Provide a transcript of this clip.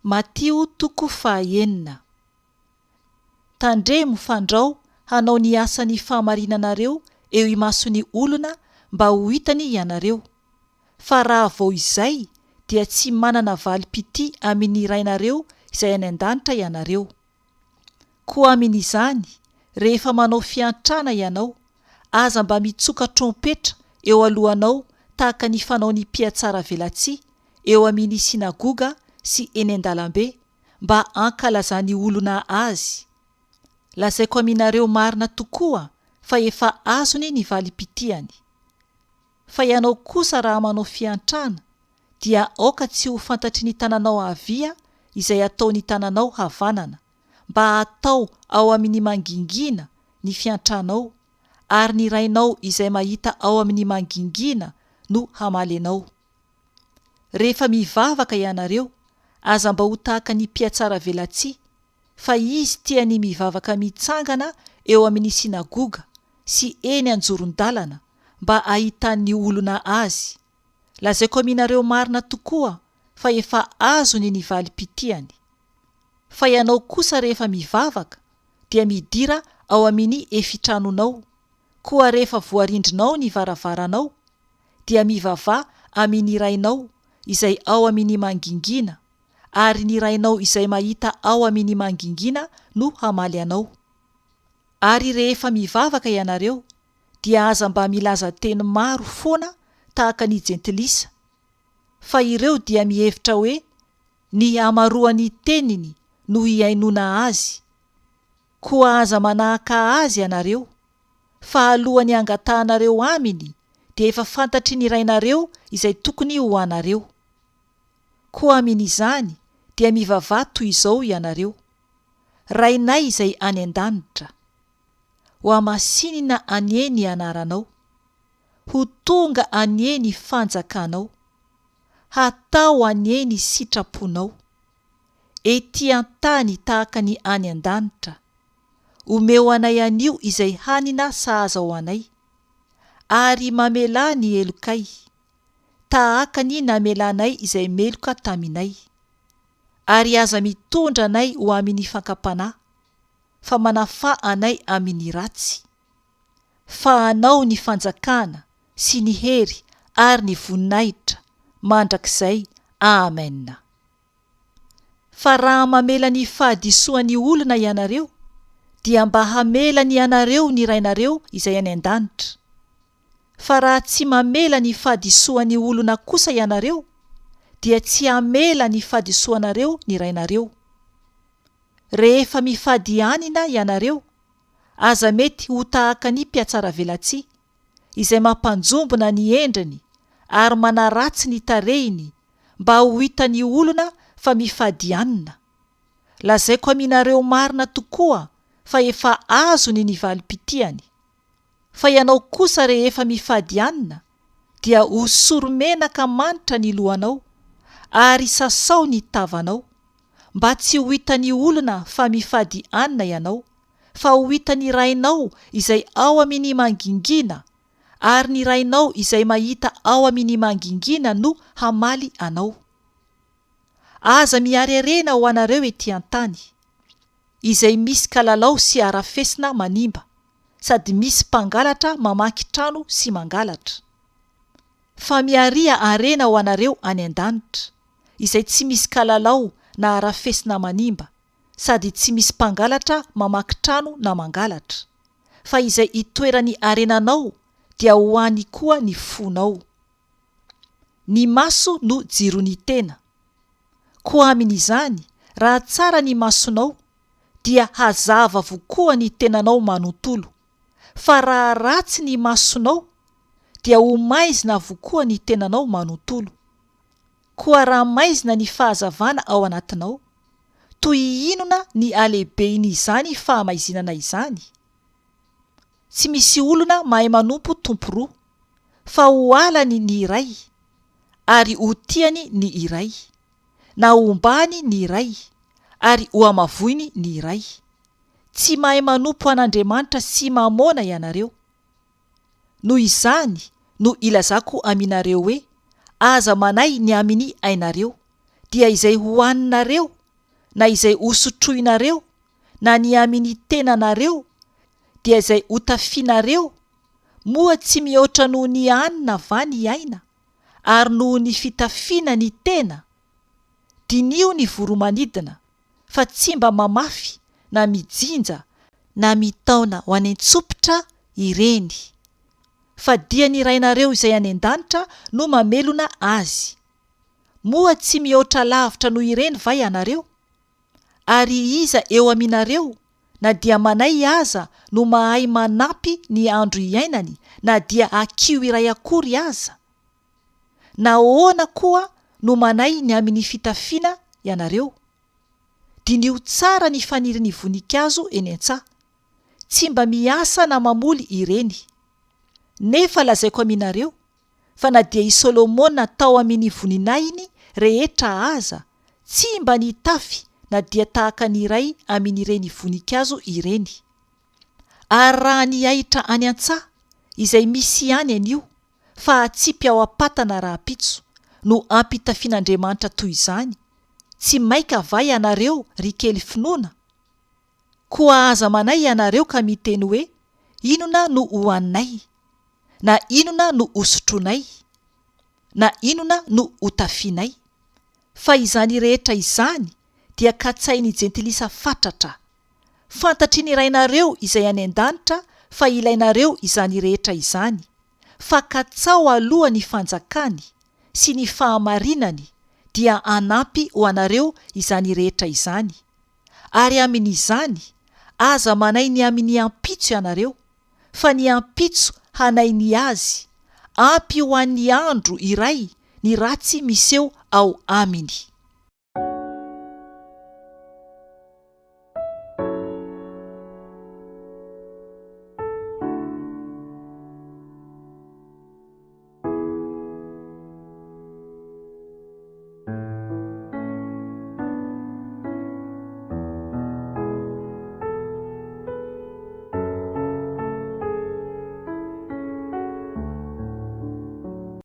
MATIO toko fahaenina. Tandremo fandrao hanao ny asany fahamarinanareo eo imasony olona mba ho hitany ianareo. Fa raha vao izay dia tsy manana valim-pity amin'ny rainareo izay any an-danitra ianareo. Koa amin'izany, rehefa manao fiantrana ianao, aza mba mitsoka trompetra eo alohanao tahaka ny fanaony mpiatsara velatsihy eo amin'ny sinagoga sy eny an-dalambe mba ankalazany olona azy. Lazaiko aminareo marina tokoa fa efa azony ny valim-pitiany. Fa ianao kosa raha manao fiantrana dia aoka tsy ho fantatry ny tananao havia izay ataony tananao havanana, mba atao ao amin'ny mangingina ny fiantranao, ary ny rainao izay mahita ao amin'ny mangingina no hamaly anao. Rehefa mivavaka ianareo, aza mba ho tahaka ny mpiatsara velatsihy, fa izy tiany mivavaka mitsangana eo amin'ny sinagoga sy eny anjoron-dalana mba ahitan'ny olona azy. Lazaiko aminareo marina tokoa fa efa azony ny valim-pitiany. Fa ianao kosa rehefa mivavaka dia midira ao amin'ny efitranonao, koa rehefa voarindrinao ny varavaranao dia mivavah amin'ny rainao izay ao amin'ny mangingina, ary ny rainao izay mahita ao amin'ny mangingina no hamaly anao. Ary rehefa mivavaka ianareo dia aza mba milaza teny maro foana tahaka ny jentilisa, fa ireo dia mihevitra hoe ny hamaroany teniny no hiainona azy. Koa aza manahaka azy ianareo, fa alohan'ny angatahanareo aminy dia efa fantatry ny rainareo izay tokony ho anareo. Koa amin'izany dia mivavah toy izao ianareo: rainay izay any an-danitra, ho amasinina anie anaranao, ho tonga anie ny fanjakanao, hatao anie ny sitraponao, ety an-tany tahaka ny any an-danitra, omeo anay anio izay hanina sahaza ho anay, ary mamela ny elokay tahaka ny namelanay izay meloka taminay. Ary aza mitondra anay ho amin'ny fankapanahy, fa manafa anay amin'ny ratsy. Fa anao ny fanjakana sy ny hery ary ny voninahitra mandrakizay. Amen. Fa raha mamela ny fahadisoan'ny olona ianareo, dia mba hamela ny ianareo ny rainareo izay any an-danitra. Fa raha tsy mamela ny fahadisoan'ny olona kosa ianareo, dia tsy hamela ny fahadisoanareo ny rainareo. Rehefa mifady anina ianareo, aza mety ho tahaka ny mpiatsara velatsihy izay mampanjombona ny endriny ary manaratsy ny tarehiny mba ho hitan'ny olona fa mifady anina. Lazaiko aminareo marina tokoa fa efa azony ny valim-pitiany. Fa ianao kosa rehefa mifady anina dia ho soromenaka manitra ny lohanao ary sasao ny tavanao, mba tsy ho hitan'ny olona fa mifady anina ianao, fa ho hitan'ny rainao izay ao amin'ny mangingina, ary ny rainao izay mahita ao amin'ny mangingina no hamaly anao. Aza miarerena ho anareo ety an-tany, izay misy kalalao sy arafesina manimba, sady misy mpangalatra mamaky trano sy mangalatra. Fa miaria arena ho anareo any an-danitra, izay tsy misy kalalao na arafesina manimba, sady tsy misy mpangalatra mamaky trano na mangalatra. Fa izay itoerany arenanao dia ho any koa ny fonao. Ny maso no jiron'ny tena. Koa amin'izany, raha tsara ny masonao, dia hazava avokoa ny tenanao manontolo. Fa raha ratsy ny masonao, dia ho maizina avokoa ny tenanao manontolo. Koa raha maizina ny fahazavana ao anatinao, toy inona ny alehibehin'izany fahamaizinana izany? Tsy misy olona mahay manompo tompo roa, fa ho alany ny iray, ary ho tiany ny iray, na hombany ny iray, ary ho amavoiny ny iray. Tsy mahay manompo an'Andriamanitra sy mamona ianareo. Noho izany no ilazako aminareo hoe aza manay ny amin'ny ainareo, dia izay ho aninareo na izay hosotroinareo na ny amin'ny tenanareo dia izay hotafianareo moa tsy mihoatra noho ny anina va ny aina ary noho ny fitafiana ny tena. Dinio ny voromanidina fa tsy mba mamafy na mijinja na mitaona ho any an-tsopitra ireny. Fa dia ny rainareo izay any an-danitra no mamelona azy. Moa tsy mihoatra lavitra noho ireny va ianareo? Ary iza eo aminareo na dia manay aza no mahay manampy ny andro iainany na dia akio iray akory aza? Na ahoana koa no manay ny amin'ny fitafiana ianareo? Dinio tsara ny faniriny voninkazo eny an-tsaha, tsy mba miasa na mamoly ireny. Nefa lazaiko aminareo fa na dia i Solomona tao amin'ny voninainy rehetra aza, tsy mba nitafy na dia tahaka ny iray amin'ireny voninkazo ireny. Ary raha ny ahitra any an-tsaha izay misy any anio, fa tsy mpiao-apatana raha-pitso no ampitafian'Andriamanitra toy izany, tsy maika va ianareo ry kely finoana? Koa aza manay ianareo ka miteny hoe inona no hoaninay, na inona no hosotroinay, na inona no hotafianay? Fa izany rehetra izany dia katsain'ny jentilisa fatratra. Fantatry ny rainareo izay any an-danitra fa ilainareo izany rehetra izany, fa katsao aloha ny fanjakany sy ny fahamarinany dia anampy ho anareo izany rehetra izany. Ary amin'izany aza manay ny amin'ny ampitso ianareo, fa ny ampitso hanay ny azy, ampy ho an'ny andro iray ny ratsy miseho ao aminy.